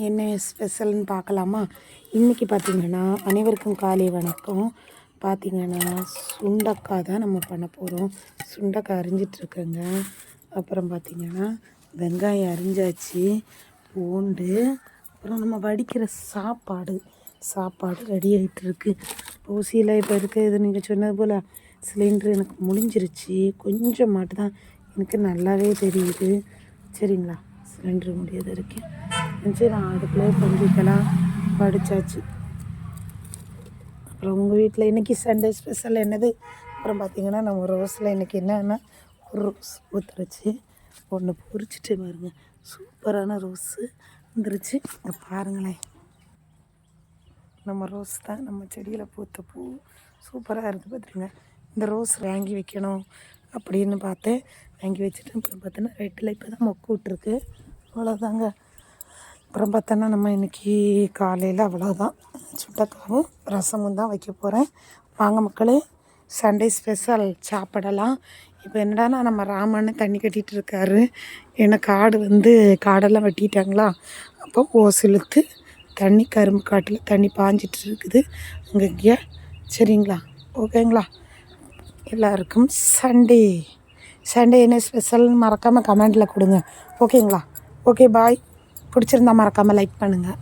என்ன ஸ்பெஷல்னு பார்க்கலாமா? இன்றைக்கி பார்த்திங்கன்னா அனைவருக்கும் காலை வணக்கம். பார்த்திங்கன்னா சுண்டக்காய் தான் நம்ம பண்ண போகிறோம். சுண்டக்காய் அரிஞ்சிட்ருக்கேங்க. அப்புறம் பார்த்திங்கன்னா வெங்காயம் அரிஞ்சாச்சு, பூண்டு, அப்புறம் நம்ம வடிக்கிற சாப்பாடு ரெடி ஆகிட்டுருக்கு. ஊசியில் இப்போ இது நீங்கள் சொன்னது போல் சிலிண்ட்ரு எனக்கு முடிஞ்சிருச்சு. கொஞ்சம் மட்டும் தான் எனக்கு நல்லாவே தெரியுது. சரிங்களா, சிலிண்ட்ரு முடியாத இருக்கேன். நான் அடுப்புலேயே பொங்கிக்கலாம் படித்தாச்சு. அப்புறம் உங்கள் வீட்டில் இன்றைக்கி சண்டே ஸ்பெஷல் என்னது? அப்புறம் பார்த்திங்கன்னா நம்ம ரோஸில் இன்றைக்கி என்னென்னா ஒரு ரோஸ் ஊற்றுருச்சு, ஒன்று பொரிச்சிட்டு பாருங்க, சூப்பரான ரோஸு வந்துருச்சு. இங்கே பாருங்களேன், நம்ம ரோஸ் தான் நம்ம செடியில் பூத்த பூ சூப்பராக இருக்குது. பார்த்துருங்க, இந்த ரோஸ் வாங்கி வைக்கணும் அப்படின்னு பார்த்தேன், வாங்கி வச்சுட்டு அப்புறம் பார்த்தோன்னா ரெட்டில் இப்போ தான் மொக்கு விட்டுருக்கு. அவ்வளோதாங்க. அப்புறம் பார்த்தோன்னா நம்ம இன்றைக்கி காலையில் அவ்வளோதான், சுண்டக்காவும் ரசமும் தான் வைக்க போகிறேன். வாங்க மக்களே, சண்டே ஸ்பெஷல் சாப்பிடலாம். இப்போ என்னடானா நம்ம ராமன்னு தண்ணி கட்டிகிட்டு இருக்காரு. ஏன்னா காடெல்லாம் வெட்டிட்டாங்களா, அப்போ ஓசிலுத்து தண்ணி கரும்பு காட்டில் தண்ணி பாஞ்சிட்டு இருக்குது அங்கங்கே. சரிங்களா, ஓகேங்களா? எல்லாருக்கும் சண்டே என்ன ஸ்பெஷல்னு மறக்காமல் கமெண்டில் கொடுங்க. ஓகேங்களா? ஓகே, பாய். பிடிச்சிருந்தா மறக்காமல் லைக் பண்ணுங்கள்.